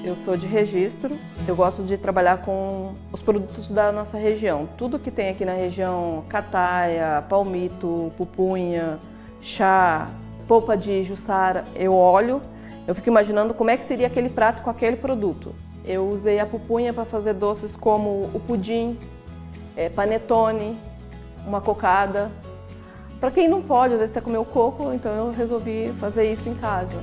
Eu sou de Registro, eu gosto de trabalhar com os produtos da nossa região. Tudo que tem aqui na região, cataia, palmito, pupunha, chá, polpa de jussara, eu olho, eu fico imaginando como é que seria aquele prato com aquele produto. Eu usei a pupunha para fazer doces como o pudim, panetone, uma cocada. Para quem não pode, às vezes, até comer o coco, então eu resolvi fazer isso em casa.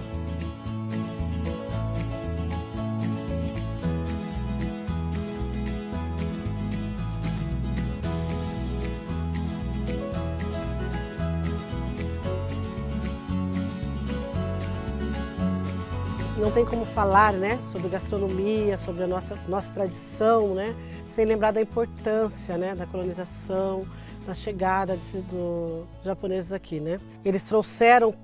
Não tem como falar, né, sobre gastronomia, sobre a nossa tradição, né, sem lembrar da importância, né, da colonização, da chegada dos japoneses aqui, né. Eles trouxeram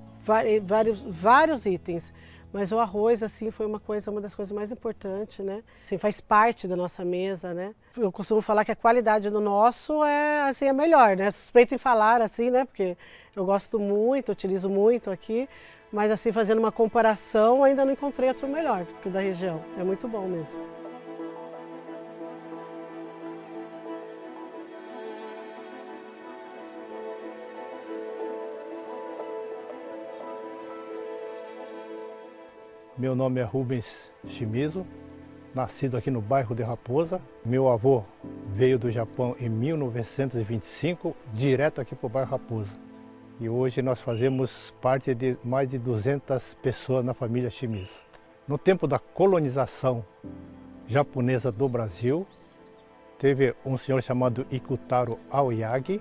vários itens, mas o arroz, assim, foi uma das coisas mais importantes, né. Assim, faz parte da nossa mesa, né. Eu costumo falar que a qualidade do nosso é melhor, né. Suspeito em falar assim, né, porque eu gosto muito, utilizo muito aqui, mas assim, fazendo uma comparação, ainda não encontrei outro melhor que o da região. É muito bom mesmo. Meu nome é Rubens Shimizu, nascido aqui no bairro de Raposa. Meu avô veio do Japão em 1925, direto aqui para o bairro Raposa. E hoje nós fazemos parte de mais de 200 pessoas na família Shimizu. No tempo da colonização japonesa do Brasil, teve um senhor chamado Ikutaro Aoyagi.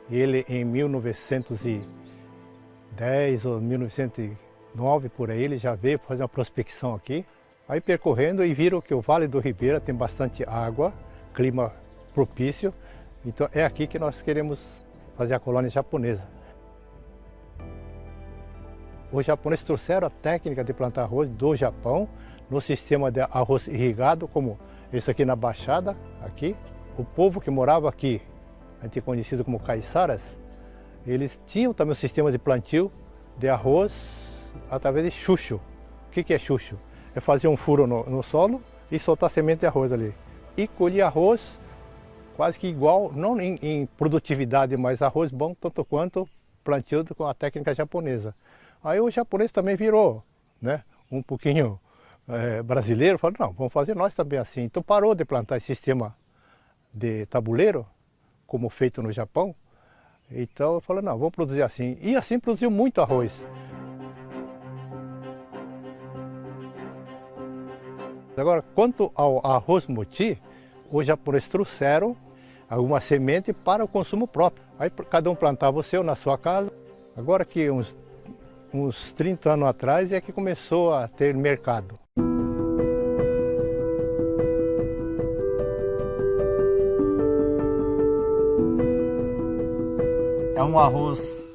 Ele, em 1910 ou 1909, por aí, ele já veio fazer uma prospecção aqui. Aí percorrendo e viram que o Vale do Ribeira tem bastante água, clima propício. Então é aqui que nós queremos fazer a colônia japonesa. Os japoneses trouxeram a técnica de plantar arroz do Japão no sistema de arroz irrigado, como esse aqui na Baixada, aqui. O povo que morava aqui, a gente é conhecido como caiçaras, eles tinham também um sistema de plantio de arroz através de chucho. O que é chucho? É fazer um furo no solo e soltar semente de arroz ali. E colher arroz quase que igual, não em produtividade, mas arroz bom tanto quanto plantio com a técnica japonesa. Aí o japonês também virou, né, um pouquinho brasileiro, falou, não, vamos fazer nós também assim. Então parou de plantar esse sistema de tabuleiro, como feito no Japão. Então eu falei, não, vamos produzir assim. E assim produziu muito arroz. Agora, quanto ao arroz moti, os japoneses trouxeram alguma semente para o consumo próprio. Aí cada um plantava o seu na sua casa. Agora que uns 30 anos atrás é que começou a ter mercado. É um arroz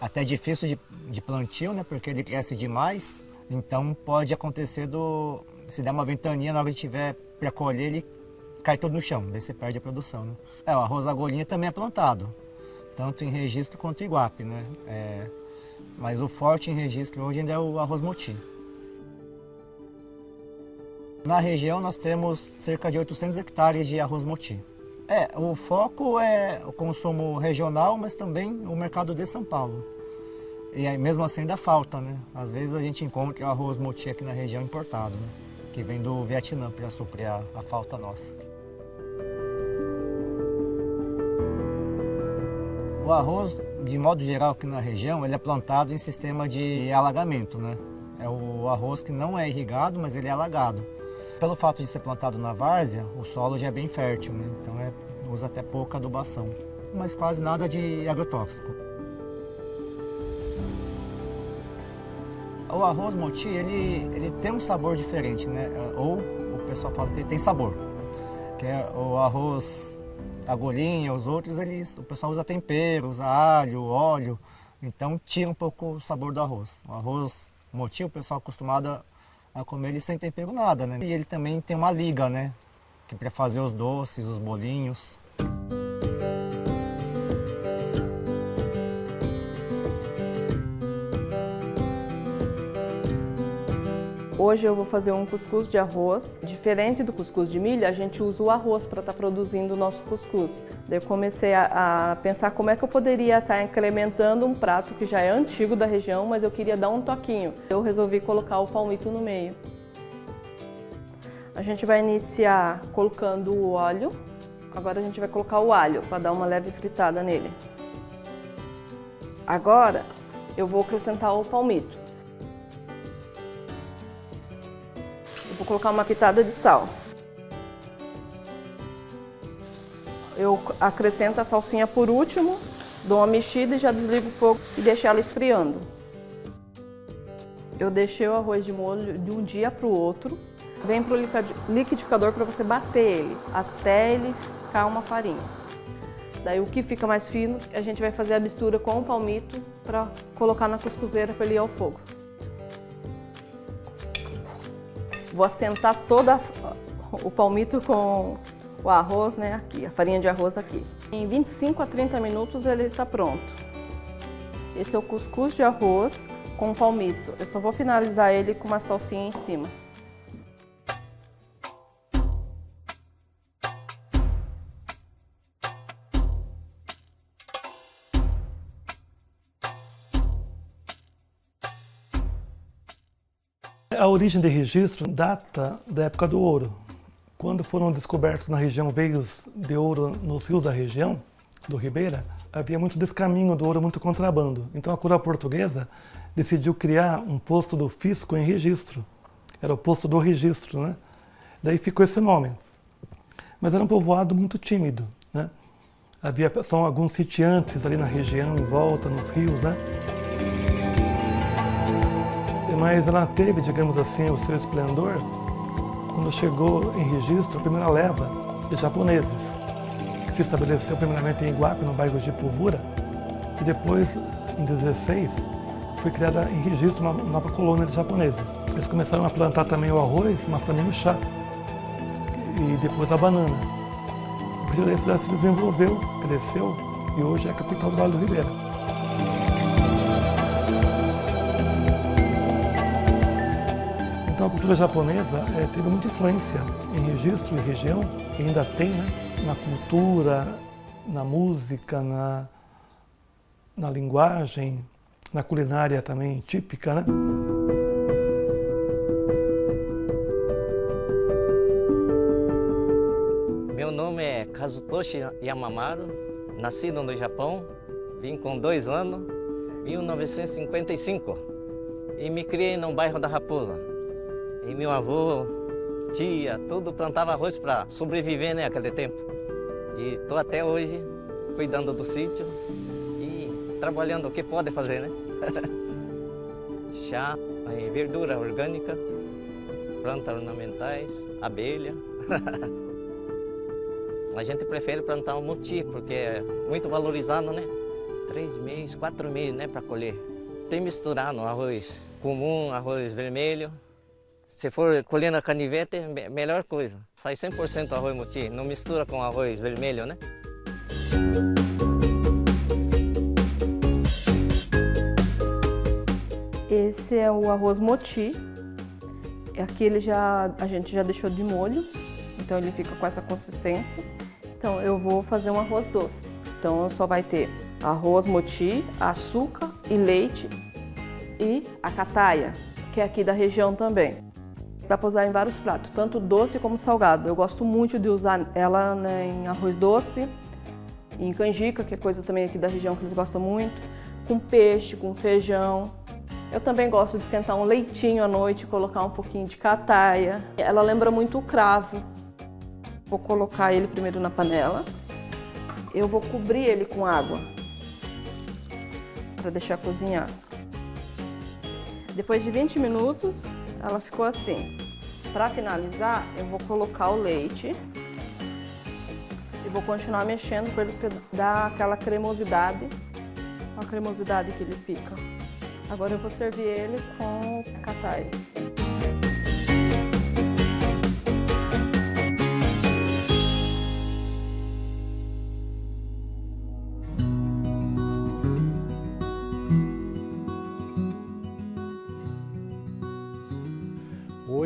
até difícil de plantio, né? Porque ele cresce demais. Então pode acontecer se der uma ventania, na hora que tiver para colher, ele cai todo no chão, daí você perde a produção, né? O arroz agulhinha também é plantado, tanto em Registro quanto em Iguape, né? Mas o forte em Registro hoje ainda é o arroz moti. Na região nós temos cerca de 800 hectares de arroz moti. O foco é o consumo regional, mas também o mercado de São Paulo. E aí, mesmo assim ainda falta, né? Às vezes a gente encontra o arroz moti aqui na região importado, né? Que vem do Vietnã para suprir a falta nossa. O arroz, de modo geral, aqui na região, ele é plantado em sistema de alagamento, né? É o arroz que não é irrigado, mas ele é alagado. Pelo fato de ser plantado na várzea, o solo já é bem fértil, né? Então usa até pouca adubação, mas quase nada de agrotóxico. O arroz moti, ele tem um sabor diferente, né? Ou o pessoal fala que ele tem sabor, que é o arroz agulhinha, os outros, o pessoal usa tempero, usa alho, óleo, então tira um pouco o sabor do arroz. O arroz moti, o pessoal é acostumado a comer ele sem tempero nada, né? E ele também tem uma liga, né? Que é para fazer os doces, os bolinhos. Hoje eu vou fazer um cuscuz de arroz. Diferente do cuscuz de milho, a gente usa o arroz para estar produzindo o nosso cuscuz. Daí eu comecei a pensar como é que eu poderia estar incrementando um prato que já é antigo da região, mas eu queria dar um toquinho. Eu resolvi colocar o palmito no meio. A gente vai iniciar colocando o óleo. Agora a gente vai colocar o alho para dar uma leve fritada nele. Agora eu vou acrescentar o palmito. Eu vou colocar uma pitada de sal. Eu acrescento a salsinha por último, dou uma mexida e já desligo o fogo e deixo ela esfriando. Eu deixei o arroz de molho de um dia para o outro. Vem para o liquidificador para você bater ele, até ele ficar uma farinha. Daí o que fica mais fino, a gente vai fazer a mistura com o palmito para colocar na cuscuzeira para ele ir ao fogo. Vou assentar todo o palmito com o arroz, né, aqui, a farinha de arroz aqui. Em 25 a 30 minutos ele está pronto. Esse é o cuscuz de arroz com palmito. Eu só vou finalizar ele com uma salsinha em cima. A origem de registro data da época do ouro. Quando foram descobertos na região veios de ouro nos rios da região, do Ribeira, havia muito descaminho do ouro, muito contrabando. Então a coroa portuguesa decidiu criar um posto do fisco em registro. Era o posto do registro, né? Daí ficou esse nome. Mas era um povoado muito tímido, né? Havia só alguns sitiantes ali na região, em volta, nos rios, né? Mas ela teve, digamos assim, o seu esplendor quando chegou em registro a primeira leva de japoneses, que se estabeleceu primeiramente em Iguape, no bairro de Puvura, e depois, em 16, foi criada em registro uma nova colônia de japoneses. Eles começaram a plantar também o arroz, mas também o chá, e depois a banana. A partir daí a cidade se desenvolveu, cresceu, e hoje é a capital do Vale do Ribeira. Então a cultura japonesa teve muita influência em registro e região, e ainda tem, né? Na cultura, na música, na linguagem, na culinária também típica, né? Meu nome é Kazutoshi Yamamaru, nascido no Japão, vim com 2 anos, 1955, e me criei no bairro da Raposa. E meu avô, tia, tudo plantava arroz para sobreviver, né, naquele tempo. E estou até hoje cuidando do sítio e trabalhando o que pode fazer, né? Chá, verdura orgânica, plantas ornamentais, abelha. A gente prefere plantar um moti, porque é muito valorizado, né? 3 meses, 4 meses, né, para colher. Tem misturar no arroz comum, arroz vermelho. Se for colher na canivete, é a melhor coisa. Sai 100% arroz moti, não mistura com arroz vermelho, né? Esse é o arroz moti. Aqui a gente já deixou de molho, então ele fica com essa consistência. Então eu vou fazer um arroz doce. Então só vai ter arroz moti, açúcar e leite e a cataia, que é aqui da região também. Dá para usar em vários pratos, tanto doce como salgado. Eu gosto muito de usar ela, né, em arroz doce, em canjica, que é coisa também aqui da região que eles gostam muito, com peixe, com feijão. Eu também gosto de esquentar um leitinho à noite, colocar um pouquinho de cataia. Ela lembra muito o cravo. Vou colocar ele primeiro na panela. Eu vou cobrir ele com água para deixar cozinhar. Depois de 20 minutos, ela ficou assim. Para finalizar, eu vou colocar o leite e vou continuar mexendo para ele dar aquela cremosidade, a cremosidade que ele fica. Agora eu vou servir ele com cataia.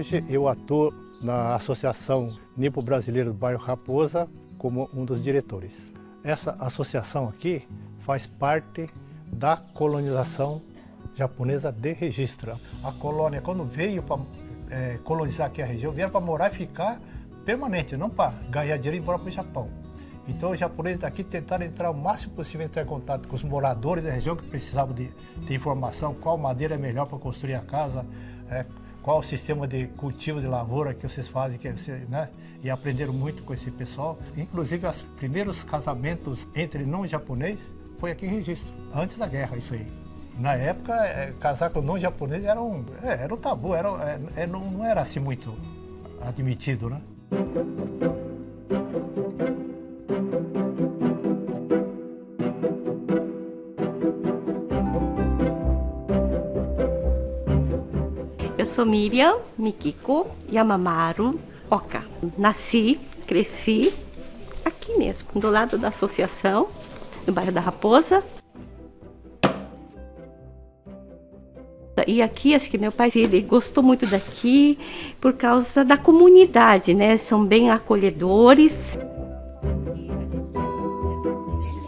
Hoje eu atuo na Associação Nipo Brasileira do Bairro Raposa como um dos diretores. Essa associação aqui faz parte da colonização japonesa de Registro. A colônia, quando veio para colonizar aqui a região, vieram para morar e ficar permanente, não para ganhar dinheiro e ir embora para o Japão. Então os japoneses daqui tentaram entrar o máximo possível, entrar em contato com os moradores da região que precisavam de informação, qual madeira é melhor para construir a casa, qual o sistema de cultivo de lavoura que vocês fazem, né? E aprenderam muito com esse pessoal. Inclusive, os primeiros casamentos entre não japonês foi aqui em Registro, antes da guerra, isso aí. Na época, casar com não japonês era um tabu, não era assim muito admitido, né? Eu sou Miriam Mikiko Yamamaru Oka. Nasci, cresci aqui mesmo, do lado da associação, no bairro da Raposa. E aqui, acho que meu pai, ele gostou muito daqui por causa da comunidade, né? São bem acolhedores.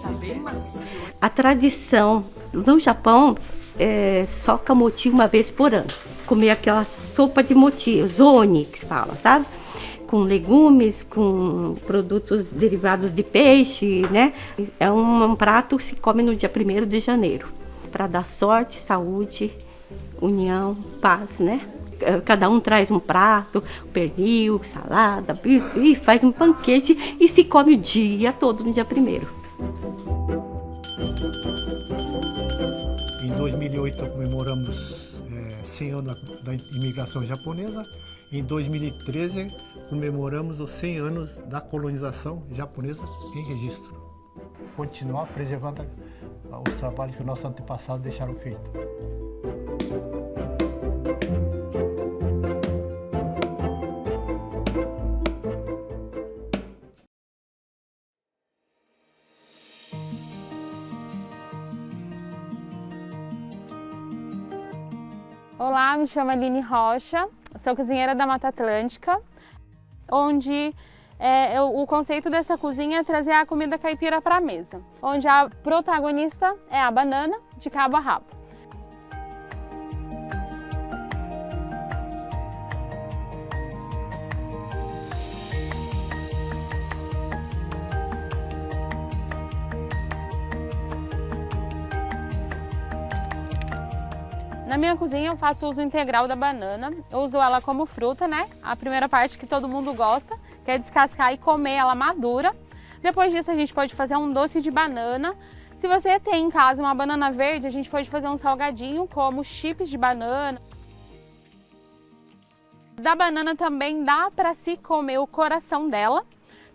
Tá bem macio. A tradição no Japão é só camoti uma vez por ano. Comer aquela sopa de moti, zone, que se fala, sabe? Com legumes, com produtos derivados de peixe, né? É um prato que se come no dia 1º de janeiro, para dar sorte, saúde, união, paz, né? Cada um traz um prato, pernil, salada, bife, e faz um banquete e se come o dia todo no dia 1º. Em 2008 comemoramos 100 anos da imigração japonesa. Em 2013 comemoramos os 100 anos da colonização japonesa em Registro. Continuar preservando os trabalhos que os nossos antepassados deixaram feitos. Olá, me chamo Aline Rocha, sou cozinheira da Mata Atlântica, onde o conceito dessa cozinha é trazer a comida caipira para a mesa, onde a protagonista é a banana de cabo a rabo. Na minha cozinha eu faço uso integral da banana, eu uso ela como fruta, né? A primeira parte que todo mundo gosta, que é descascar e comer ela madura. Depois disso a gente pode fazer um doce de banana. Se você tem em casa uma banana verde, a gente pode fazer um salgadinho como chips de banana. Da banana também dá para se comer o coração dela,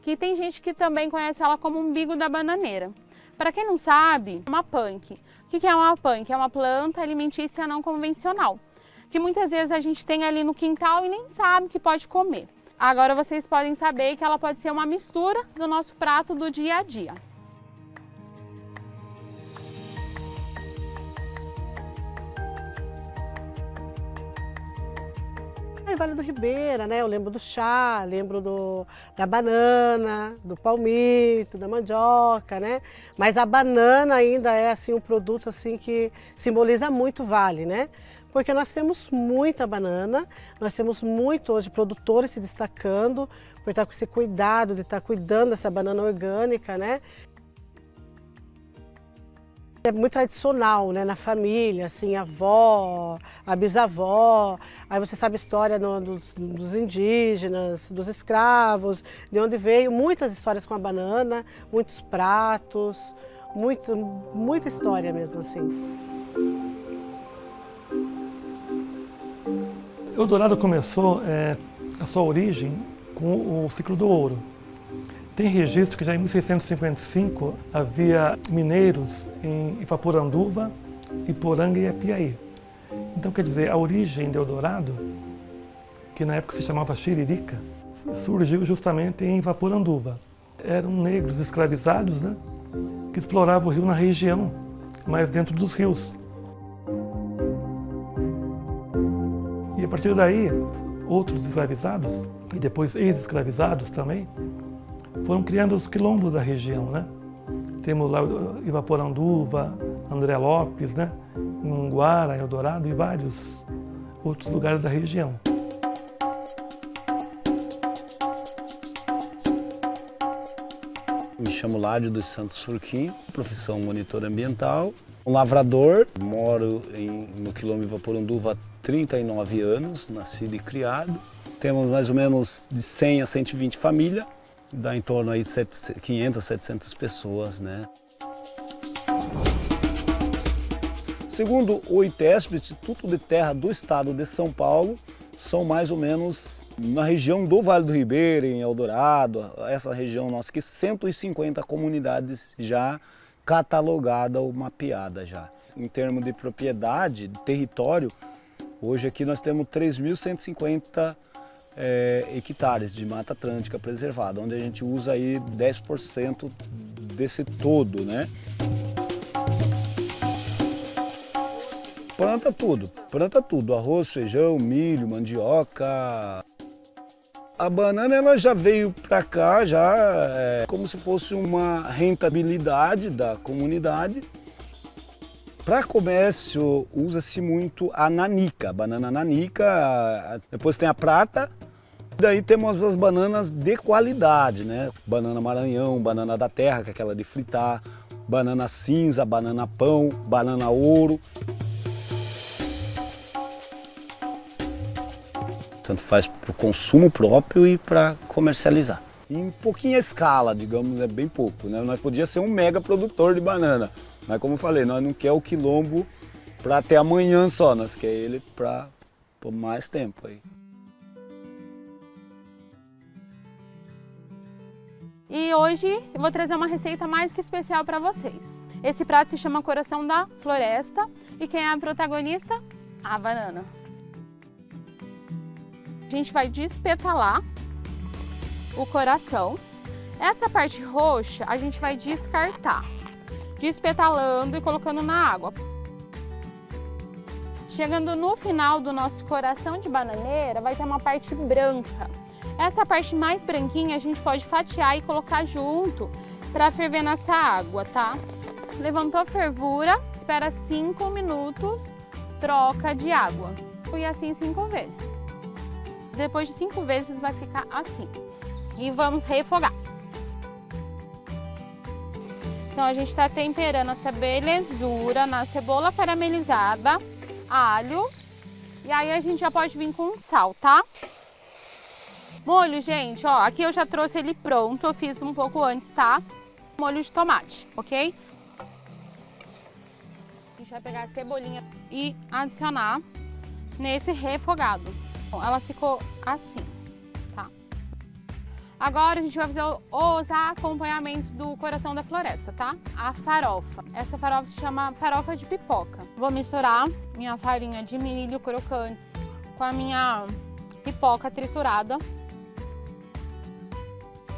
que tem gente que também conhece ela como umbigo da bananeira. Para quem não sabe, uma punk. O que é uma punk? É uma planta alimentícia não convencional, que muitas vezes a gente tem ali no quintal e nem sabe que pode comer. Agora vocês podem saber que ela pode ser uma mistura do nosso prato do dia a dia. Vale do Ribeira, né? Eu lembro do chá, lembro da banana, do palmito, da mandioca, né? Mas a banana ainda é assim um produto assim que simboliza muito o Vale, né? Porque nós temos muita banana, nós temos muito hoje produtores se destacando por estar com esse cuidado de estar cuidando dessa banana orgânica, né? É muito tradicional, né, na família, assim, a avó, a bisavó, aí você sabe a história dos indígenas, dos escravos, de onde veio, muitas histórias com a banana, muitos pratos, muita história mesmo, assim. Eldorado começou a sua origem com o ciclo do ouro. Tem registro que já em 1655 havia mineiros em Ipaporanduva, Iporanga e Apiaí. Então, quer dizer, a origem de Eldorado, que na época se chamava Xiririca, surgiu justamente em Ipaporanduva. Eram negros escravizados, né, que exploravam o rio na região, mas dentro dos rios. E a partir daí, outros escravizados e depois ex-escravizados também, foram criando os quilombos da região, né? Temos lá Ivaporanduva, André Lopes, né? Munguara, Eldorado e vários outros lugares da região. Me chamo Ládio dos Santos Surquinho, profissão monitor ambiental, um lavrador, moro no quilombo Ivaporanduva há 39 anos, nascido e criado. Temos mais ou menos de 100 a 120 famílias, dá em torno aí 500 a 700 pessoas, né? Segundo o ITESP, Instituto de Terra do Estado de São Paulo, são mais ou menos na região do Vale do Ribeira, em Eldorado, essa região nossa aqui, 150 comunidades já catalogadas ou mapeadas já. Em termos de propriedade, de território, hoje aqui nós temos 3.150 hectares de Mata Atlântica preservada, onde a gente usa aí 10% desse todo, né? Planta tudo, arroz, feijão, milho, mandioca. A banana ela já veio para cá como se fosse uma rentabilidade da comunidade. Para comércio usa-se muito a nanica, banana nanica, depois tem a prata. Daí temos as bananas de qualidade, né? Banana Maranhão, banana da terra, que é aquela de fritar, banana cinza, banana pão, banana ouro. Tanto faz para o consumo próprio e para comercializar. Em pouquinha escala, digamos, é bem pouco, né? Nós podíamos ser um mega produtor de banana, mas como eu falei, nós não queremos o quilombo para até amanhã só, nós queremos ele para mais tempo aí. E hoje eu vou trazer uma receita mais que especial para vocês. Esse prato se chama Coração da Floresta e quem é a protagonista? A banana. A gente vai despetalar o coração. Essa parte roxa a gente vai descartar, despetalando e colocando na água. Chegando no final do nosso coração de bananeira, vai ter uma parte branca. Essa parte mais branquinha a gente pode fatiar e colocar junto para ferver nessa água, tá? Levantou a fervura, espera 5 minutos, troca de água. E assim 5 vezes. Depois de 5 vezes vai ficar assim. E vamos refogar. Então a gente está temperando essa belezura na cebola caramelizada, alho. E aí a gente já pode vir com sal, tá? Molho, gente, ó, aqui eu já trouxe ele pronto, eu fiz um pouco antes, tá? Molho de tomate, ok? A gente vai pegar a cebolinha e adicionar nesse refogado. Bom, ela ficou assim, tá? Agora a gente vai fazer os acompanhamentos do Coração da Floresta, tá? A farofa. Essa farofa se chama farofa de pipoca. Vou misturar minha farinha de milho crocante com a minha pipoca triturada.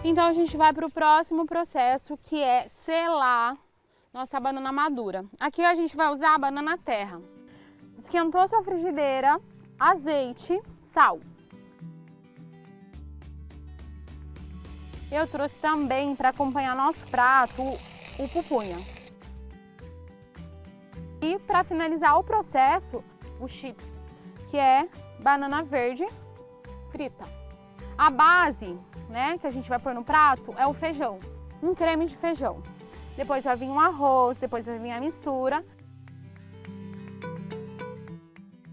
Então a gente vai para o próximo processo, que é selar nossa banana madura. Aqui a gente vai usar a banana terra. Esquentou sua frigideira, azeite, sal. Eu trouxe também para acompanhar nosso prato o pupunha. E para finalizar o processo, o chips, que é banana verde frita. A base, né, que a gente vai pôr no prato é o feijão, um creme de feijão. Depois vai vir um arroz, depois vai vir a mistura.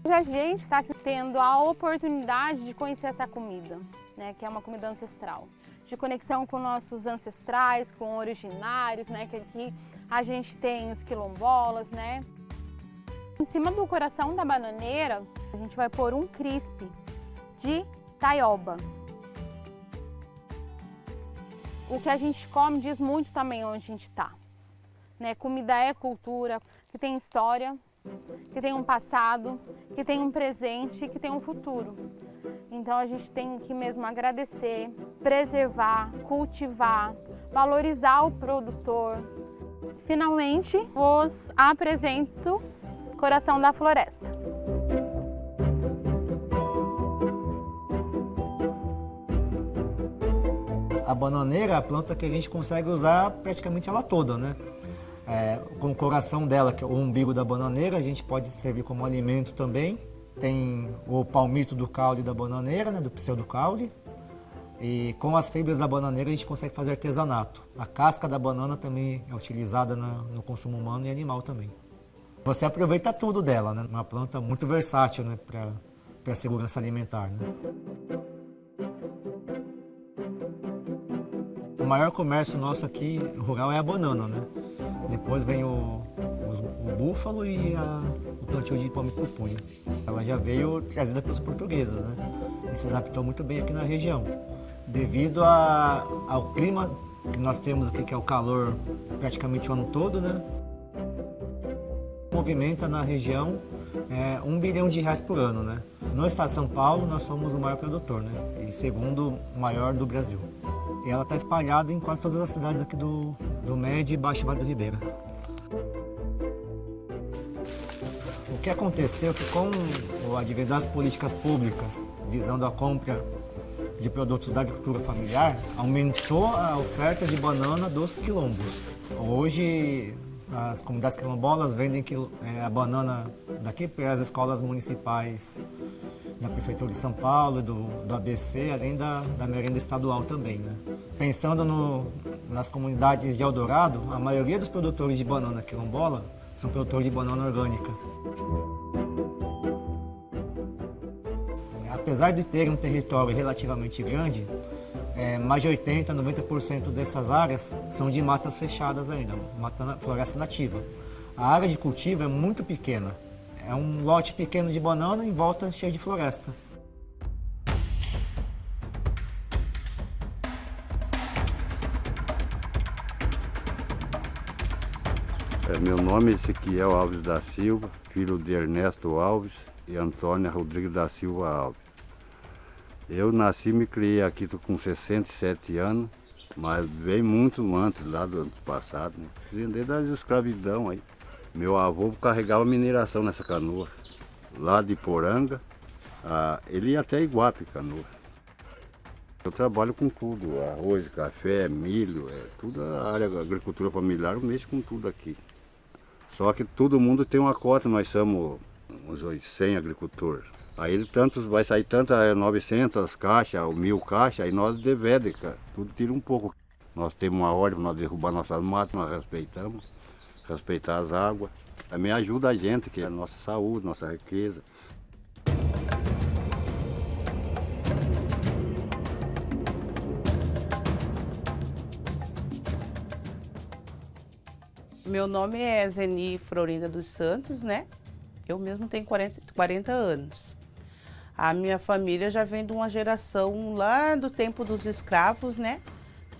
A gente está tendo a oportunidade de conhecer essa comida, né, que é uma comida ancestral, de conexão com nossos ancestrais, com originários, né, que aqui a gente tem os quilombolas, né. Em cima do coração da bananeira, a gente vai pôr um crisp de taioba. O que a gente come diz muito também onde a gente está, né? Comida é cultura, que tem história, que tem um passado, que tem um presente, que tem um futuro. Então a gente tem que mesmo agradecer, preservar, cultivar, valorizar o produtor. Finalmente, vos apresento Coração da Floresta. A bananeira é a planta que a gente consegue usar praticamente ela toda, né? Com o coração dela, que é o umbigo da bananeira, a gente pode servir como alimento também. Tem o palmito do caule da bananeira, né, do pseudocaule. E com as fibras da bananeira a gente consegue fazer artesanato. A casca da banana também é utilizada no consumo humano e animal também. Você aproveita tudo dela, né? Uma planta muito versátil, né, para a segurança alimentar, né? O maior comércio nosso aqui rural é a banana, né? Depois vem o búfalo e o plantio de palmito pupunha. Ela já veio trazida pelos portugueses, né? E se adaptou muito bem aqui na região. Devido ao clima que nós temos aqui, que é o calor praticamente o ano todo, né? Movimenta na região R$1 bilhão por ano, né? No estado de São Paulo, nós somos o maior produtor, né? E segundo maior do Brasil. E ela está espalhada em quase todas as cidades aqui do Médio e Baixo Vale do Ribeira. O que aconteceu é que com o advento das políticas públicas visando a compra de produtos da agricultura familiar, aumentou a oferta de banana dos quilombos. Hoje, as comunidades quilombolas vendem a banana daqui para as escolas municipais da Prefeitura de São Paulo e do ABC, além da merenda estadual também, né? Pensando nas comunidades de Eldorado, a maioria dos produtores de banana quilombola são produtores de banana orgânica. Apesar de ter um território relativamente grande, mais de 80%, 90% dessas áreas são de matas fechadas ainda, floresta nativa. A área de cultivo é muito pequena. É um lote pequeno de banana em volta cheio de floresta. Meu nome é Ezequiel Alves da Silva, filho de Ernesto Alves e Antônia Rodrigues da Silva Alves. Eu nasci e me criei aqui, estou com 67 anos, mas veio muito antes, lá do ano passado, né? Desde da escravidão aí. Meu avô carregava mineração nessa canoa, lá de Poranga, ele ia até Iguape, canoa. Eu trabalho com tudo, arroz, café, milho, tudo a área da agricultura familiar, eu mexo com tudo aqui. Só que todo mundo tem uma cota, nós somos uns 100 agricultores. Aí vai sair 900 caixas, ou 1000 caixas, aí nós dividimos, tudo tira um pouco. Nós temos uma ordem para nós derrubar nossas matas, nós respeitamos, respeitar as águas. Também ajuda a gente, que é a nossa saúde, nossa riqueza. Meu nome é Zeni Florinda dos Santos, né? Eu mesmo tenho 40 anos. A minha família já vem de uma geração lá do tempo dos escravos, né?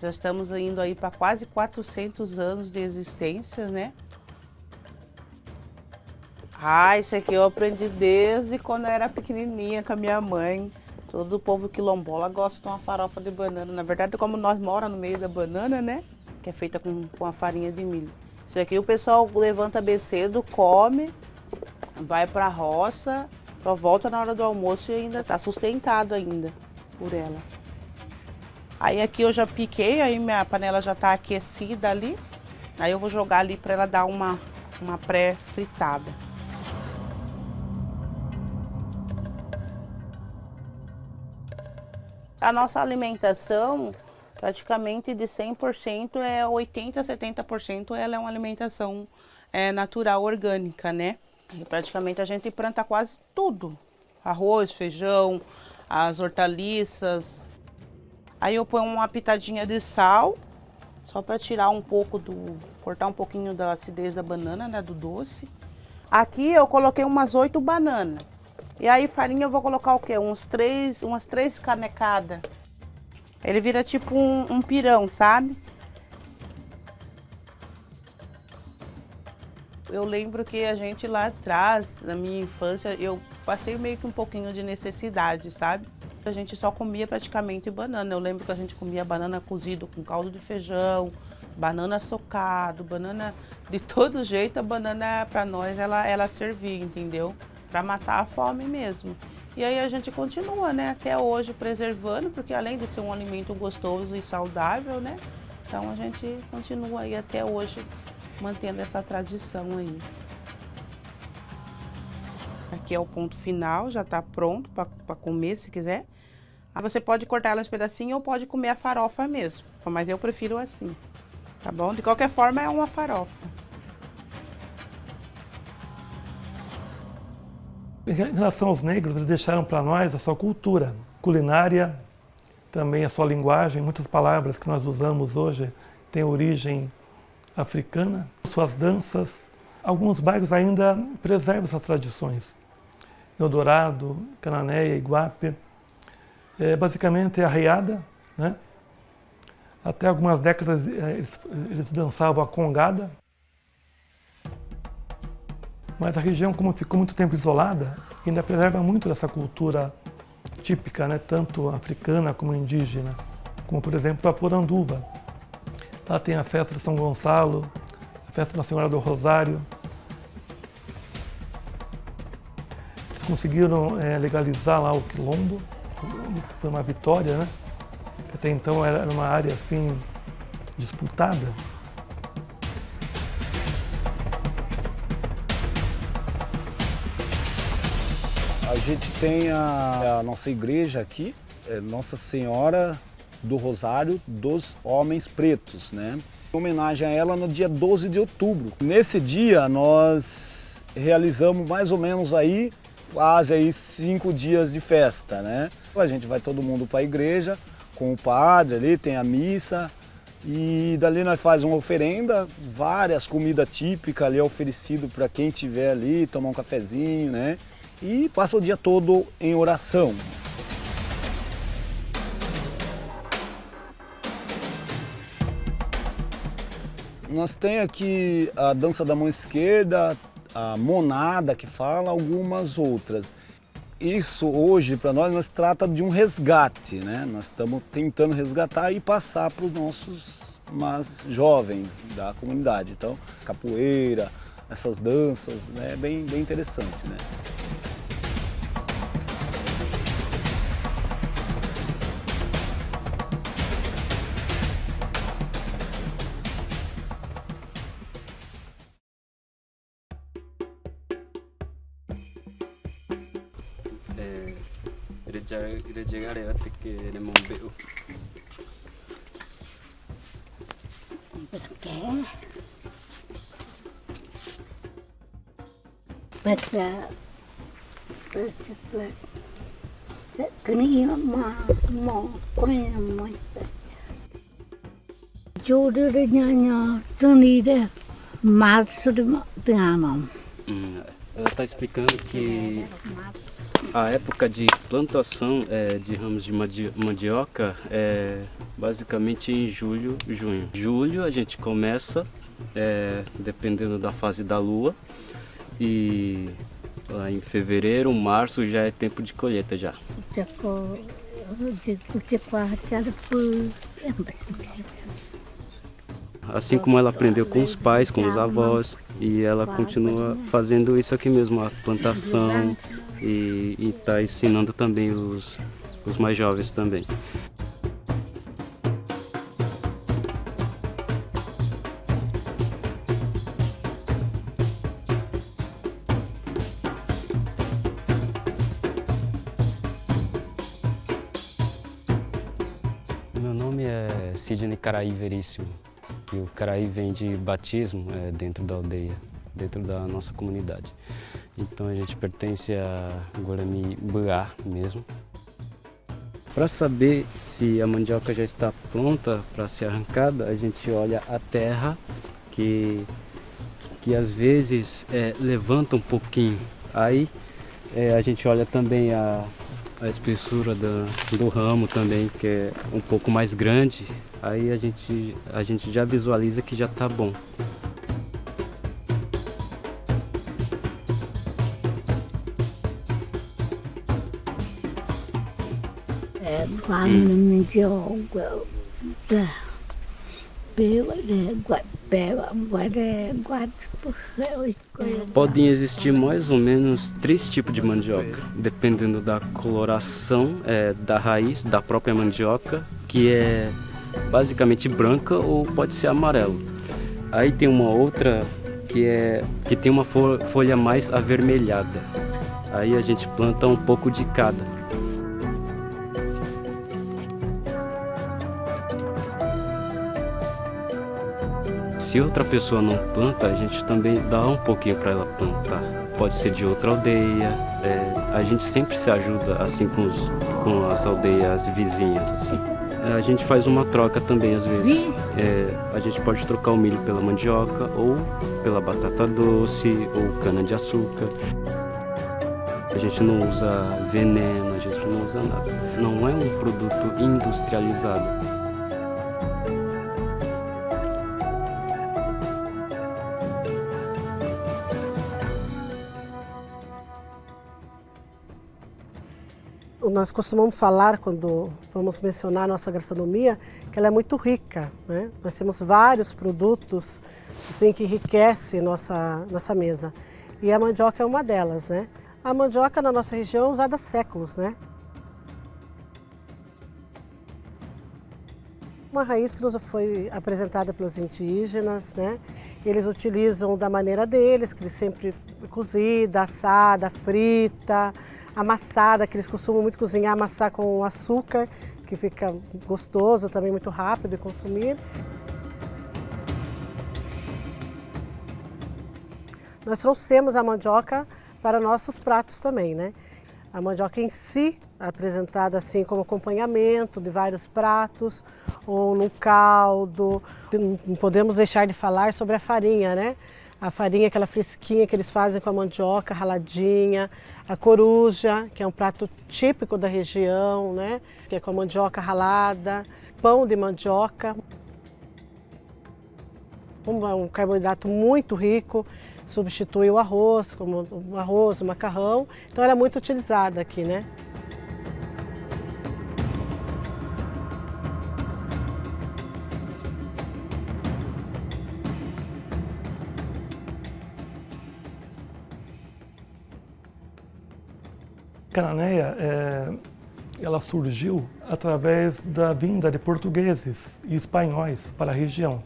Já estamos indo aí para quase 400 anos de existência, né? Isso aqui eu aprendi desde quando eu era pequenininha com a minha mãe. Todo o povo quilombola gosta de uma farofa de banana. Na verdade, como nós moramos no meio da banana, né? Que é feita com a farinha de milho. Isso aqui o pessoal levanta bem cedo, come, vai para a roça, só volta na hora do almoço e ainda está sustentado ainda por ela. Aí aqui eu já piquei, aí minha panela já está aquecida ali. Aí eu vou jogar ali para ela dar uma pré-fritada. A nossa alimentação, praticamente de 100%, 80% a 70% ela é uma alimentação natural, orgânica, né? E praticamente a gente planta quase tudo. Arroz, feijão, as hortaliças. Aí eu ponho uma pitadinha de sal, só para tirar um pouco cortar um pouquinho da acidez da banana, né, do doce. Aqui eu coloquei umas 8 bananas. E aí farinha eu vou colocar o quê? Umas 3 canecadas. Ele vira tipo um pirão, sabe? Eu lembro que a gente lá atrás, na minha infância, eu passei meio que um pouquinho de necessidade, sabe? A gente só comia praticamente banana. Eu lembro que a gente comia banana cozido com caldo de feijão, banana socado, banana de todo jeito. A banana, para nós, ela servia, entendeu? Para matar a fome mesmo. E aí a gente continua, né, até hoje preservando, porque além de ser um alimento gostoso e saudável, né, então a gente continua aí até hoje mantendo essa tradição aí. Aqui é o ponto final, já está pronto para comer se quiser. Aí você pode cortar ela em pedacinhos ou pode comer a farofa mesmo, mas eu prefiro assim, tá bom? De qualquer forma é uma farofa. Em relação aos negros, eles deixaram para nós a sua cultura culinária, também a sua linguagem. Muitas palavras que nós usamos hoje têm origem africana. Suas danças, alguns bairros ainda preservam essas tradições. Eldorado, Cananéia, Iguape, basicamente é arraiada, né? Até algumas décadas eles dançavam a congada. Mas a região, como ficou muito tempo isolada, ainda preserva muito dessa cultura típica, né? Tanto africana como indígena, como por exemplo a Poranduva. Lá tem a festa de São Gonçalo, a festa da Senhora do Rosário. Eles conseguiram legalizar lá o quilombo, foi uma vitória, né? Até então era uma área assim disputada. A gente tem a nossa igreja aqui, Nossa Senhora do Rosário dos Homens Pretos, né? Em homenagem a ela no dia 12 de outubro. Nesse dia nós realizamos mais ou menos aí, quase aí 5 dias de festa, né? A gente vai todo mundo para a igreja, com o padre ali, tem a missa, e dali nós faz uma oferenda, várias comidas típicas ali oferecido para quem tiver ali, tomar um cafezinho, né? E passa o dia todo em oração. Nós temos aqui a dança da mão esquerda, a monada que fala, algumas outras. Isso hoje para nós trata de um resgate, né? Nós estamos tentando resgatar e passar para os nossos mais jovens da comunidade. Então, capoeira, essas danças, né? É bem interessante, né? Ela está explicando que a época de plantação de ramos de mandioca é basicamente em julho, junho. Julho a gente começa, dependendo da fase da lua, e lá em fevereiro, março já é tempo de colheita já. Assim como ela aprendeu com os pais, com os avós, e ela continua fazendo isso aqui mesmo, a plantação, e está ensinando também os mais jovens também. Meu nome é Sidney Caraí Veríssimo, que o Caraí vem de batismo dentro da aldeia, dentro da nossa comunidade. Então a gente pertence a Guarani Buá mesmo. Para saber se a mandioca já está pronta para ser arrancada, a gente olha a terra, que às vezes levanta um pouquinho. Aí a gente olha também a espessura do ramo também, que é um pouco mais grande. Aí a gente já visualiza que já está bom. Podem existir mais ou menos 3 tipos de mandioca, dependendo da coloração da raiz da própria mandioca, que é basicamente branca ou pode ser amarelo. Aí tem uma outra que tem uma folha mais avermelhada. Aí a gente planta um pouco de cada. Se outra pessoa não planta, a gente também dá um pouquinho para ela plantar. Pode ser de outra aldeia. A gente sempre se ajuda assim com as aldeias vizinhas. Assim. A gente faz uma troca também às vezes. A gente pode trocar o milho pela mandioca, ou pela batata doce, ou cana-de-açúcar. A gente não usa veneno, a gente não usa nada. Não é um produto industrializado. Nós costumamos falar, quando vamos mencionar a nossa gastronomia, que ela é muito rica, né? Nós temos vários produtos assim, que enriquecem nossa mesa. E a mandioca é uma delas, né? A mandioca na nossa região é usada há séculos, né? Uma raiz que nos foi apresentada pelos indígenas, né? Eles utilizam da maneira deles, que eles sempre cozida, assada, frita, amassada, que eles costumam muito cozinhar, amassar com açúcar, que fica gostoso, também muito rápido de consumir. Nós trouxemos a mandioca para nossos pratos também, né? A mandioca em si, apresentada assim como acompanhamento de vários pratos, ou num caldo. Não podemos deixar de falar sobre a farinha, né? A farinha, aquela fresquinha que eles fazem com a mandioca raladinha, a coruja, que é um prato típico da região, né? Que é com a mandioca ralada, pão de mandioca, um carboidrato muito rico, substitui o arroz, como o arroz, o macarrão, então ela é muito utilizada aqui, né? Cananéia, ela surgiu através da vinda de portugueses e espanhóis para a região.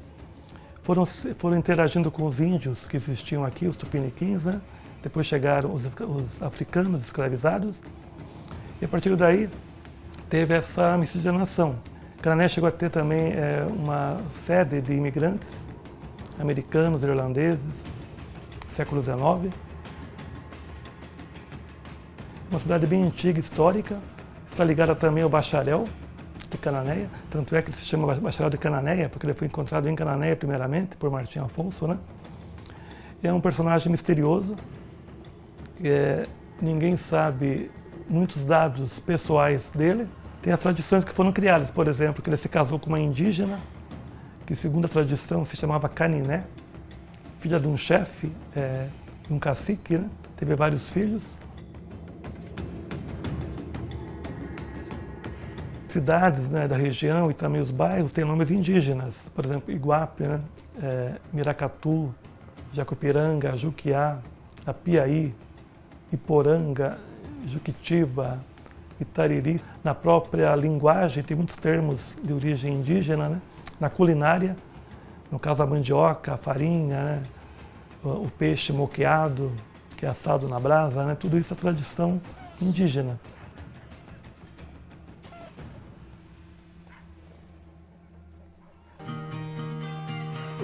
Foram interagindo com os índios que existiam aqui, os tupiniquins, né? Depois chegaram os africanos escravizados e a partir daí teve essa miscigenação. Cananéia chegou a ter também uma sede de imigrantes americanos, irlandeses, século XIX. Uma cidade bem antiga, histórica, está ligada também ao bacharel de Cananéia, tanto é que ele se chama bacharel de Cananéia, porque ele foi encontrado em Cananéia primeiramente, por Martim Afonso, né? É um personagem misterioso, ninguém sabe muitos dados pessoais dele. Tem as tradições que foram criadas, por exemplo, que ele se casou com uma indígena, que segundo a tradição se chamava Caniné, filha de um chefe, de um cacique, né? Teve vários filhos. Cidades, né, da região e também os bairros têm nomes indígenas, por exemplo, Iguape, né, Miracatu, Jacupiranga, Juquiá, Apiaí, Iporanga, Juquitiba, Itariri. Na própria linguagem tem muitos termos de origem indígena, né? Na culinária, no caso a mandioca, a farinha, né? O peixe moqueado, que é assado na brasa, né? Tudo isso é tradição indígena.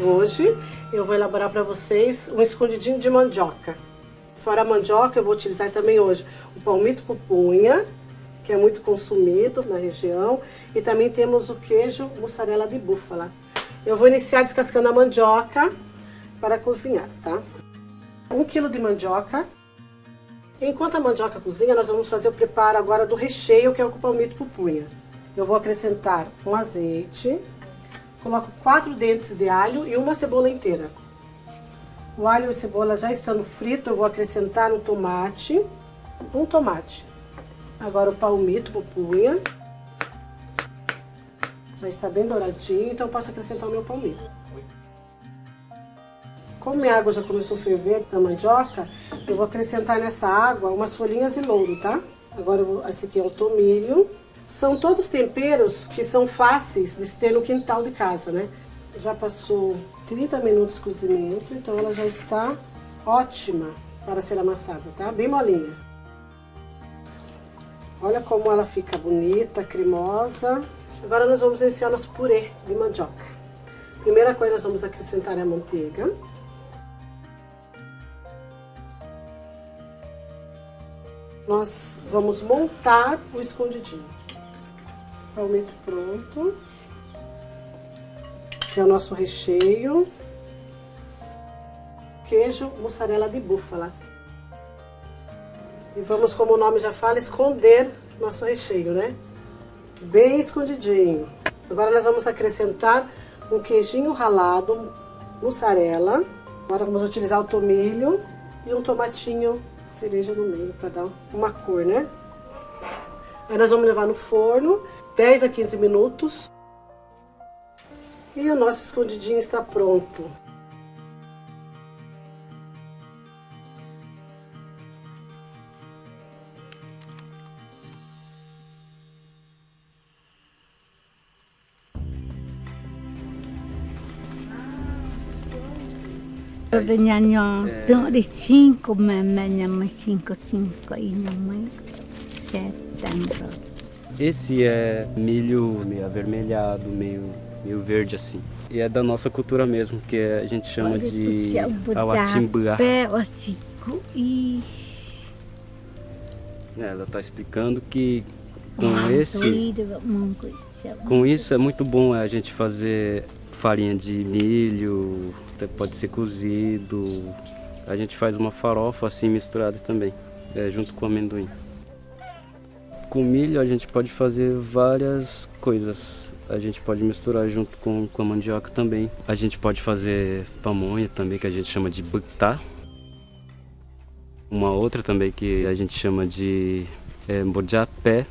Hoje eu vou elaborar para vocês um escondidinho de mandioca. Fora a mandioca, eu vou utilizar também hoje o palmito pupunha, que é muito consumido na região, e também temos o queijo mussarela de búfala. Eu vou iniciar descascando a mandioca para cozinhar, tá? 1 kg de mandioca. Enquanto a mandioca cozinha, nós vamos fazer o preparo agora do recheio, que é o palmito pupunha. Eu vou acrescentar um azeite. Coloco 4 dentes de alho e uma cebola inteira. O alho e a cebola já estando frito, eu vou acrescentar um tomate. Agora o palmito pupunha. Já está bem douradinho, então eu posso acrescentar o meu palmito. Como minha água já começou a ferver da mandioca, eu vou acrescentar nessa água umas folhinhas de louro, tá? Agora esse aqui é o tomilho. São todos temperos que são fáceis de se ter no quintal de casa, né? Já passou 30 minutos de cozimento, então ela já está ótima para ser amassada, tá? Bem molinha. Olha como ela fica bonita, cremosa. Agora nós vamos iniciar nosso purê de mandioca. Primeira coisa, nós vamos acrescentar a manteiga. Nós vamos montar o escondidinho. Palmito pronto. Que é o nosso recheio. Queijo mussarela de búfala. E vamos, como o nome já fala, esconder nosso recheio, né? Bem escondidinho. Agora nós vamos acrescentar um queijinho ralado, mussarela. Agora vamos utilizar o tomilho e um tomatinho cereja no meio para dar uma cor, né? Aí nós vamos levar no forno 10 a 15 minutos. E o nosso escondidinho está pronto. Venham de 5, mas 5 e não mais 7. Esse é milho meio avermelhado, meio verde assim. E é da nossa cultura mesmo, que a gente chama de awatimbua. Ela está explicando que com isso é muito bom a gente fazer farinha de milho, pode ser cozido. A gente faz uma farofa assim misturada também, junto com amendoim. Com milho a gente pode fazer várias coisas. A gente pode misturar junto com a mandioca também. A gente pode fazer pamonha também, que a gente chama de butá. Uma outra também que a gente chama de bojapé,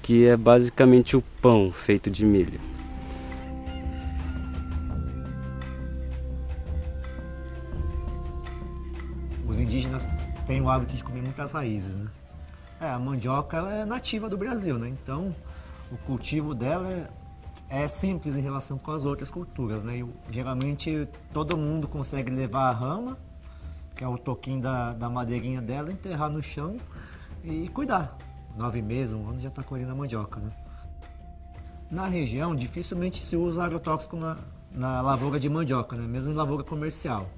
que é basicamente o pão feito de milho. Os indígenas têm o hábito de comer muitas raízes, né? A mandioca ela é nativa do Brasil, né? Então o cultivo dela é simples em relação com as outras culturas, né? E, geralmente todo mundo consegue levar a rama, que é o toquinho da madeirinha dela, enterrar no chão e cuidar. 9 meses, 1 ano já está colhendo a mandioca, né? Na região dificilmente se usa agrotóxico na lavoura de mandioca, né? Mesmo em lavoura comercial.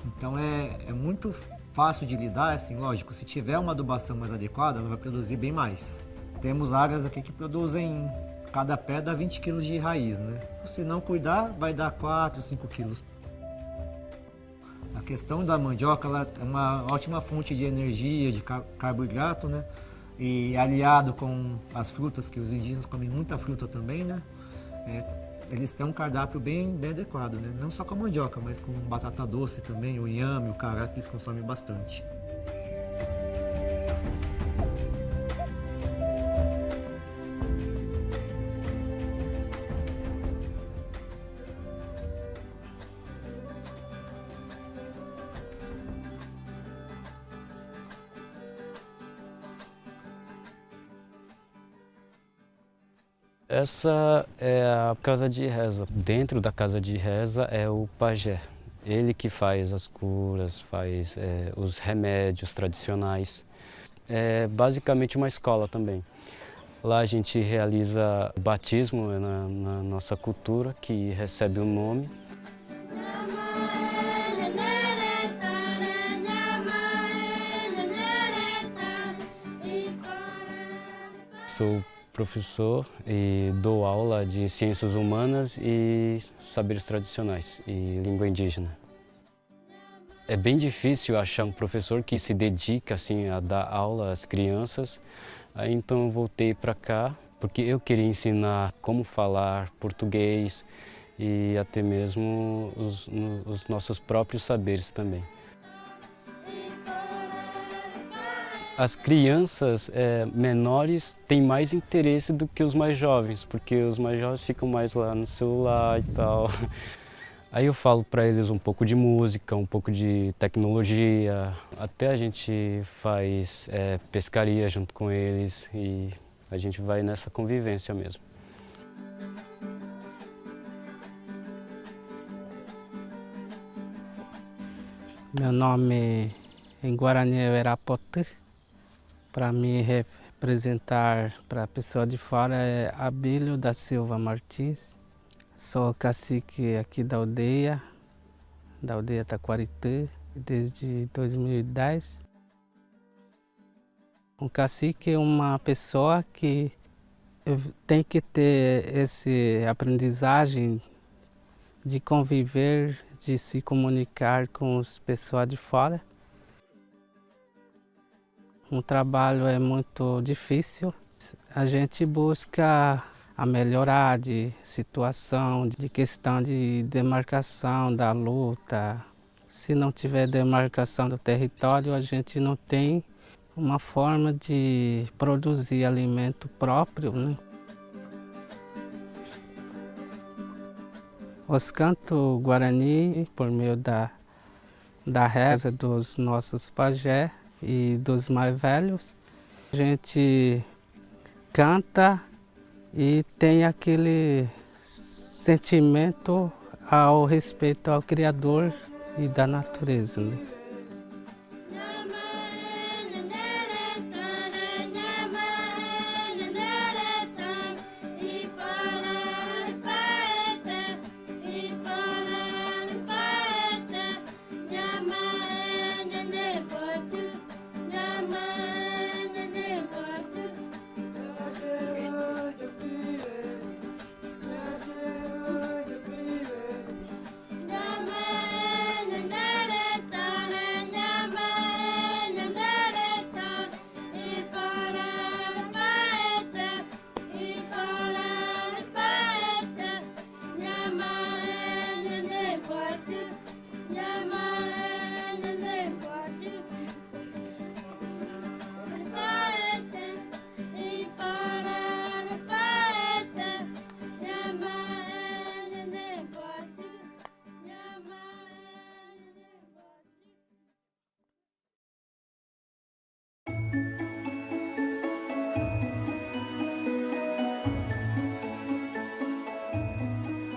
Então é muito fácil de lidar, assim, lógico, se tiver uma adubação mais adequada, ela vai produzir bem mais. Temos áreas aqui que produzem, cada pé dá 20 kg de raiz, né? Se não cuidar, vai dar 4, 5 kg. A questão da mandioca, ela é uma ótima fonte de energia, de carboidrato, né? E aliado com as frutas, que os indígenas comem muita fruta também, né? Eles têm um cardápio bem adequado, né? Não só com a mandioca, mas com batata doce também, o inhame, o cará, que eles consomem bastante. Essa é a casa de reza. Dentro da casa de reza é o pajé. Ele que faz as curas, faz os remédios tradicionais. É basicamente uma escola também. Lá a gente realiza o batismo na nossa cultura, que recebe um nome. Sou professor e dou aula de ciências humanas e saberes tradicionais e língua indígena. É bem difícil achar um professor que se dedica assim a dar aula às crianças. Aí então eu voltei para cá porque eu queria ensinar como falar português e até mesmo os nossos próprios saberes também. as crianças menores têm mais interesse do que os mais jovens, porque os mais jovens ficam mais lá no celular e tal. Aí eu falo para eles um pouco de música, um pouco de tecnologia, até a gente faz pescaria junto com eles e a gente vai nessa convivência mesmo. Meu nome em Guarani é Erapotu. Para me representar para a pessoa de fora é Abílio da Silva Martins. Sou cacique aqui da aldeia Taquaritã, desde 2010. Um cacique é uma pessoa que tem que ter essa aprendizagem de conviver, de se comunicar com as pessoas de fora. O trabalho é muito difícil. A gente busca a melhorar de situação, de questão de demarcação da luta. Se não tiver demarcação do território, a gente não tem uma forma de produzir alimento próprio, né? Os cantos guarani, por meio da reza dos nossos pajés e dos mais velhos, a gente canta e tem aquele sentimento ao respeito ao Criador e da natureza, né?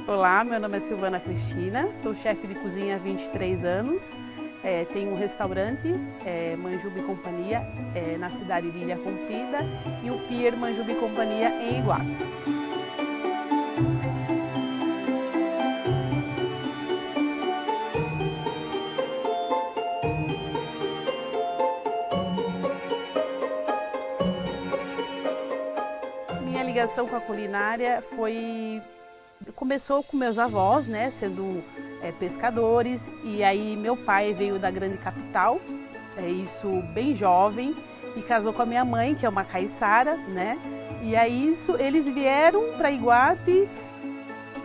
Olá, meu nome é Silvana Cristina, sou chefe de cozinha há 23 anos, tenho um restaurante, Manjuba e Companhia, na cidade de Ilha Comprida, e o Pier Manjuba e Companhia em Iguape. Minha ligação com a culinária começou com meus avós, né, sendo pescadores, e aí meu pai veio da grande capital, isso bem jovem, e casou com a minha mãe, que é uma caiçara, né, e aí eles vieram para Iguape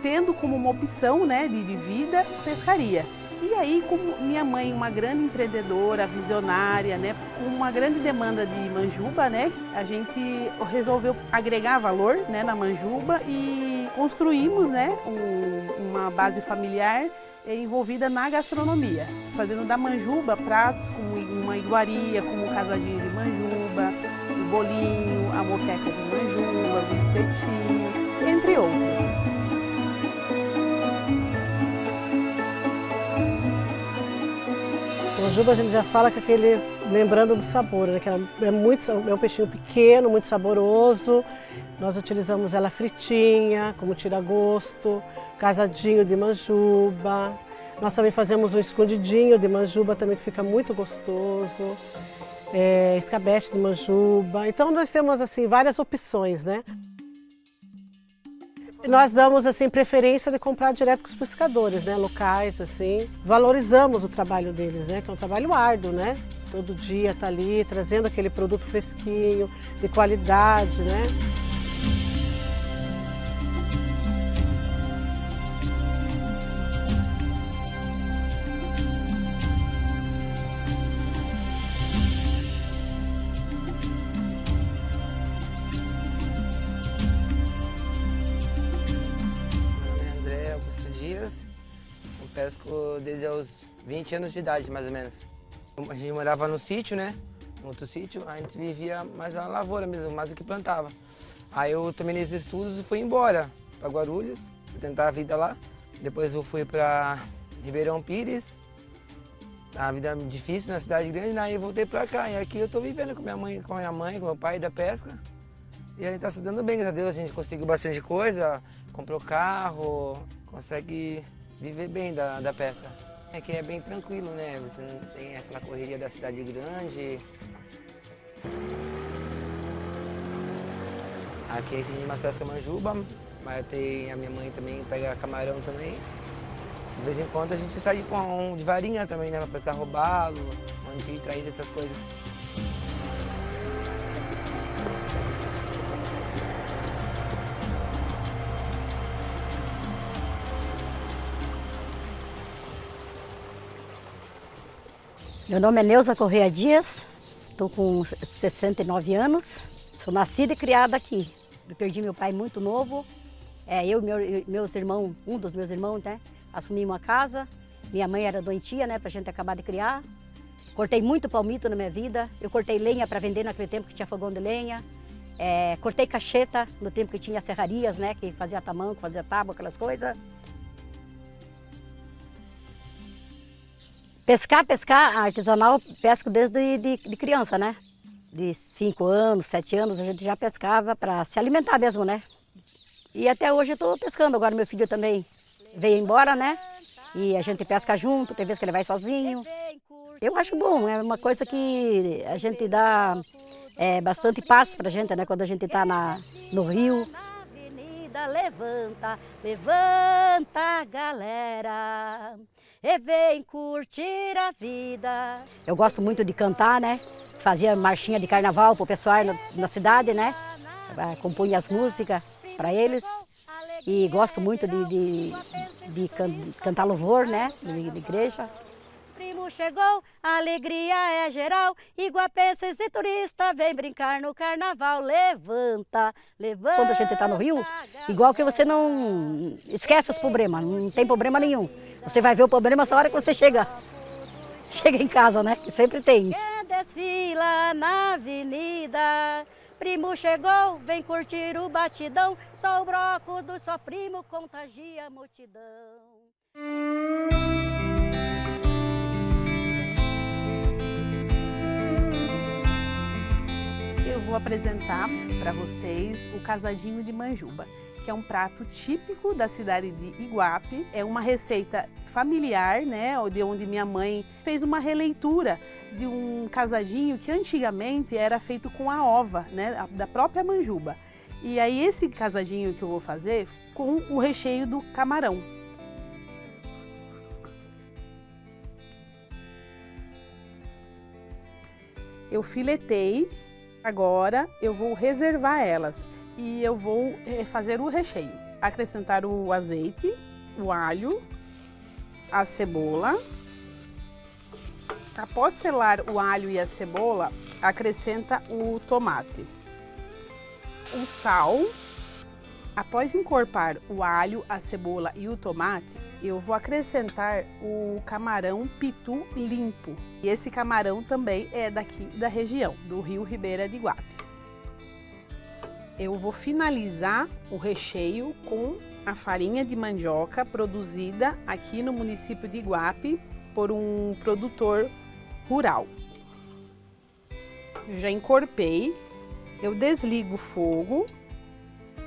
tendo como uma opção, né, de vida, pescaria. E aí, como minha mãe, uma grande empreendedora, visionária, né, com uma grande demanda de manjuba, né, a gente resolveu agregar valor, né, na manjuba e construímos, né, uma base familiar envolvida na gastronomia, fazendo da manjuba pratos como uma iguaria, como o casadinho de manjuba, o bolinho, a moqueca de manjuba, o espetinho, entre outros. Manjuba a gente já fala com aquele, lembrando do sabor, né? Que é um peixinho pequeno, muito saboroso. Nós utilizamos ela fritinha, como tira-gosto, casadinho de manjuba. Nós também fazemos um escondidinho de manjuba também que fica muito gostoso. Escabeche de manjuba. Então nós temos assim várias opções, né? Nós damos assim preferência de comprar direto com os pescadores, né, locais, assim. Valorizamos o trabalho deles, né, que é um trabalho árduo, né? Todo dia tá ali trazendo aquele produto fresquinho, de qualidade, né? pesco desde os 20 anos de idade, mais ou menos. A gente morava no sítio, né? No outro sítio, a gente vivia mais na lavoura mesmo, mais do que plantava. Aí eu terminei os estudos e fui embora para Guarulhos, para tentar a vida lá. Depois eu fui para Ribeirão Pires, a vida difícil na cidade grande, aí eu voltei para cá. E aqui eu tô vivendo com minha mãe, com meu pai da pesca. E a gente tá se dando bem, graças a Deus, a gente conseguiu bastante coisa, comprou carro, consegue viver bem da pesca. Aqui é bem tranquilo, né? Você não tem aquela correria da cidade grande. Aqui a gente mais pesca manjuba, mas tem a minha mãe também pega camarão também. De vez em quando a gente sai de varinha também, né? Pra pescar robalo, mandi, traíra, essas coisas. Meu nome é Neuza Correia Dias, estou com 69 anos, sou nascida e criada aqui. Eu perdi meu pai muito novo, eu e meus irmãos, um dos meus irmãos, né, assumimos uma casa. Minha mãe era doentia, né, pra gente acabar de criar. Cortei muito palmito na minha vida, eu cortei lenha para vender naquele tempo que tinha fogão de lenha. Cortei cacheta no tempo que tinha serrarias, né, que fazia tamanco, fazia tábua, aquelas coisas. Pescar artesanal, pesco desde de criança, né? De 5 anos, 7 anos, a gente já pescava para se alimentar mesmo, né? E até hoje eu estou pescando, agora meu filho também veio embora, né? E a gente pesca junto, tem vezes que ele vai sozinho. Eu acho bom, é uma coisa que a gente dá bastante paz pra gente, né? Quando a gente está no rio. Levanta, levanta, galera, e vem curtir a vida. Eu gosto muito de cantar, né? Fazia marchinha de carnaval pro pessoal na cidade, né? Compunha as músicas para eles. E gosto muito de cantar louvor, né? De igreja. Primo chegou, a alegria é geral, iguapenses e turista vem brincar no carnaval. Levanta, levanta. Quando a gente está no rio, igual que você não esquece os problemas, não tem problema nenhum. Você vai ver o problema só a hora que você chega em casa, né? Sempre tem. Desfila na avenida, primo chegou, vem curtir o batidão, só o broco do só primo contagia a multidão. Eu vou apresentar para vocês o casadinho de manjuba, que é um prato típico da cidade de Iguape. É uma receita familiar, né, de onde minha mãe fez uma releitura de um casadinho que antigamente era feito com a ova, né, da própria manjuba. E aí esse casadinho que eu vou fazer com o recheio do camarão. Eu filetei. Agora eu vou reservar elas e eu vou fazer o recheio. Acrescentar o azeite, o alho, a cebola. Após selar o alho e a cebola, acrescenta o tomate. O sal. Após encorpar o alho, a cebola e o tomate, eu vou acrescentar o camarão pitu limpo. E esse camarão também é daqui da região, do Rio Ribeira de Iguape. Eu vou finalizar o recheio com a farinha de mandioca produzida aqui no município de Iguape por um produtor rural. Eu já encorpei, eu desligo o fogo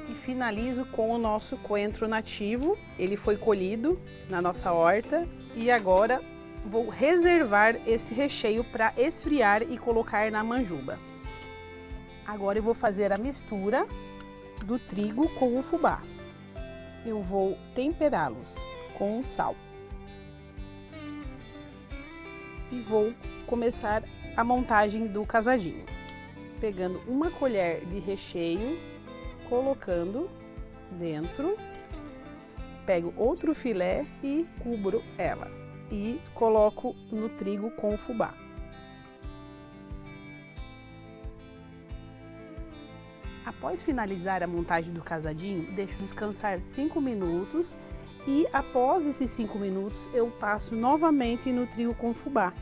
e finalizo com o nosso coentro nativo. Ele foi colhido na nossa horta e agora vou reservar esse recheio para esfriar e colocar na manjuba. Agora eu vou fazer a mistura do trigo com o fubá. Eu vou temperá-los com sal. E vou começar a montagem do casadinho. Pegando uma colher de recheio, colocando dentro, pego outro filé e cubro ela e coloco no trigo com o fubá. Após finalizar a montagem do casadinho, deixo descansar 5 minutos E após esses 5 minutos, eu passo novamente no trigo com fubá.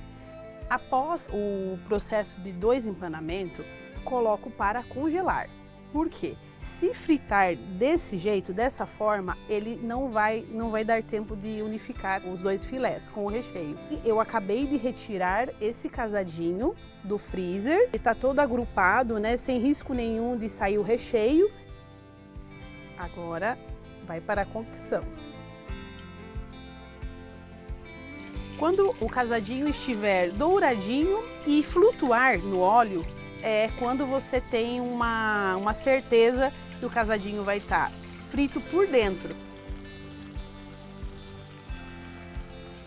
Após o processo de 2 empanamentos, coloco para congelar. Por quê? Se fritar desse jeito, dessa forma, ele não vai dar tempo de unificar os 2 filés com o recheio. Eu acabei de retirar esse casadinho do freezer, ele está todo agrupado, né, sem risco nenhum de sair o recheio. Agora vai para a cocção. Quando o casadinho estiver douradinho e flutuar no óleo, é quando você tem uma certeza que o casadinho vai estar frito por dentro.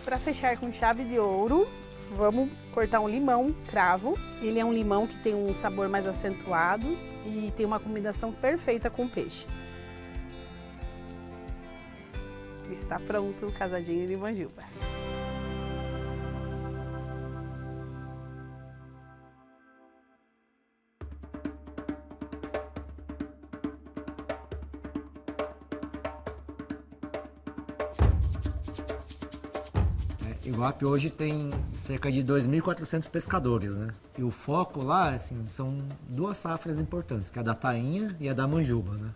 Para fechar com chave de ouro, vamos cortar um limão cravo. Ele é um limão que tem um sabor mais acentuado e tem uma combinação perfeita com peixe. Está pronto o casadinho de manjuba. Iguape hoje tem cerca de 2.400 pescadores, né? E o foco lá, assim, são 2 safras importantes, que é a da tainha e a da manjuba, né?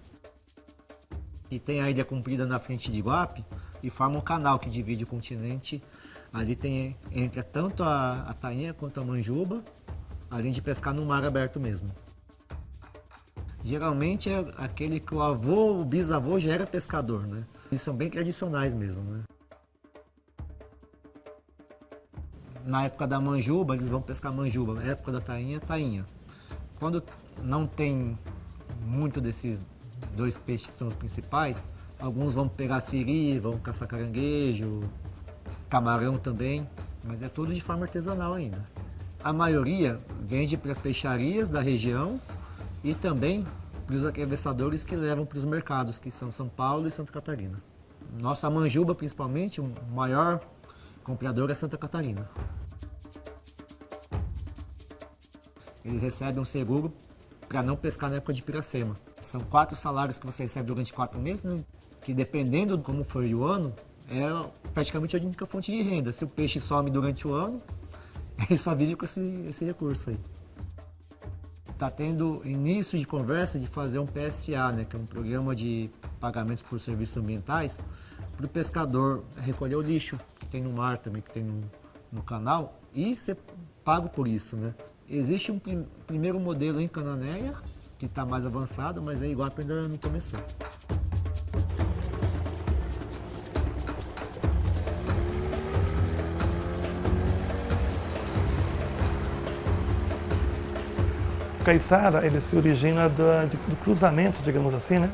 E tem a Ilha Comprida na frente de Iguape e forma um canal que divide o continente. Ali tem entre tanto a tainha quanto a manjuba, além de pescar no mar aberto mesmo. Geralmente é aquele que o bisavô já era pescador, né? Eles são bem tradicionais mesmo, né? Na época da manjuba, eles vão pescar manjuba. Na época da tainha, tainha. Quando não tem muito desses 2 peixes que são os principais, alguns vão pegar siri, vão caçar caranguejo, camarão também, mas é tudo de forma artesanal ainda. A maioria vende para as peixarias da região e também para os atravessadores que levam para os mercados, que são São Paulo e Santa Catarina. Nossa manjuba, principalmente, o maior comprador é Santa Catarina. Eles recebem um seguro para não pescar na época de piracema. São 4 salários que você recebe durante 4 meses, né? Que dependendo de como foi o ano, é praticamente a única fonte de renda. Se o peixe some durante o ano, ele só vive com esse recurso aí. Está tendo início de conversa de fazer um PSA, né? Que é um programa de pagamentos por serviços ambientais, para o pescador recolher o lixo que tem no mar também, que tem no canal, e ser pago por isso, né? Existe um primeiro modelo em Cananéia, que está mais avançado, mas a Iguape ainda não começou. O caiçara, ele se origina do cruzamento, digamos assim, né?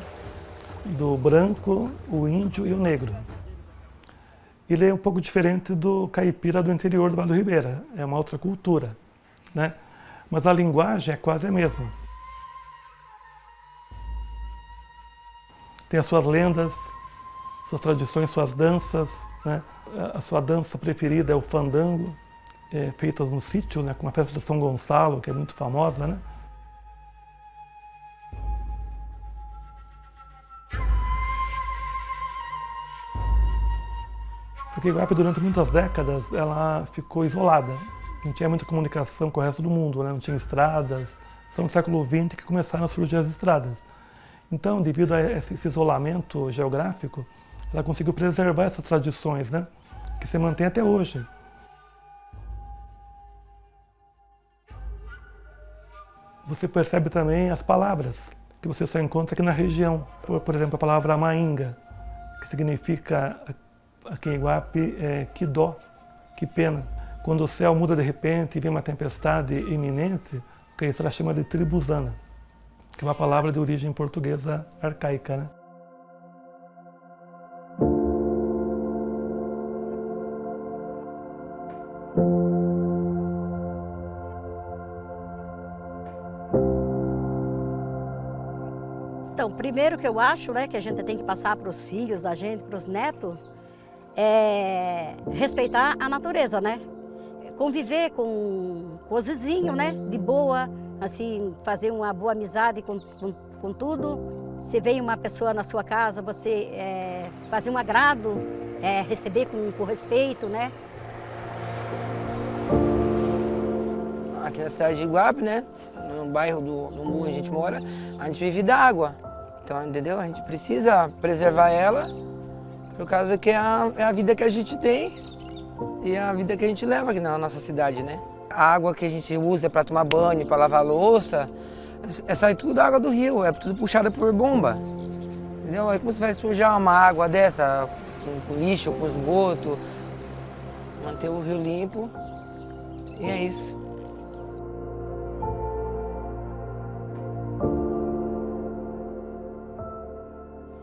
Do branco, o índio e o negro. Ele é um pouco diferente do caipira do interior do Vale do Ribeira, é uma outra cultura, né? Mas a linguagem é quase a mesma. Tem as suas lendas, suas tradições, suas danças, né? A sua dança preferida é o fandango, feita no sítio, né? Com a festa de São Gonçalo, que é muito famosa, né? Porque Iguape, durante muitas décadas, ela ficou isolada. Não tinha muita comunicação com o resto do mundo, né? Não tinha estradas. Só no século XX que começaram a surgir as estradas. Então, devido a esse isolamento geográfico, ela conseguiu preservar essas tradições, né? Que se mantém até hoje. Você percebe também as palavras, que você só encontra aqui na região. Por exemplo, a palavra mainga, que significa aqui em Iguape que dó, que pena. Quando o céu muda de repente e vem uma tempestade iminente, o caiçara chama de tribuzana, que é uma palavra de origem portuguesa arcaica, né? Então, primeiro que eu acho, né, que a gente tem que passar para os filhos da gente, para os netos, é respeitar a natureza, né? Conviver com os vizinhos, né? De boa, assim, fazer uma boa amizade com com tudo. Se vem uma pessoa na sua casa, você fazer um agrado, receber com respeito, né? Aqui na cidade de Iguape, né? No bairro do Umbu onde a gente mora, a gente vive da água. Então, entendeu? A gente precisa preservar ela, por causa que é a vida que a gente tem e é a vida que a gente leva aqui na nossa cidade, né? A água que a gente usa para tomar banho, para lavar louça, sai tudo da água do rio, é tudo puxada por bomba. Entendeu? Aí como você vai sujar uma água dessa com lixo, com esgoto, manter o rio limpo, e é isso.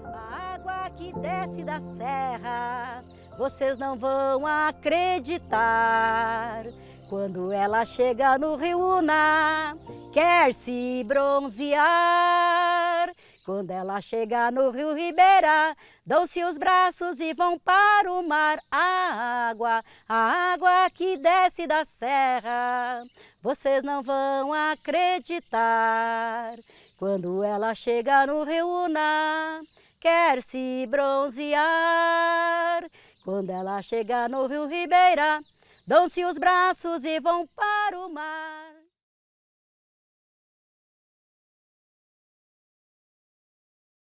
A água que desce da serra, vocês não vão acreditar. Quando ela chega no Rio Una, quer se bronzear. Quando ela chega no Rio Ribeira, dão-se os braços e vão para o mar. A água que desce da serra, vocês não vão acreditar. Quando ela chega no Rio Una, quer se bronzear. Quando ela chega no Rio Ribeira, dão-se os braços e vão para o mar.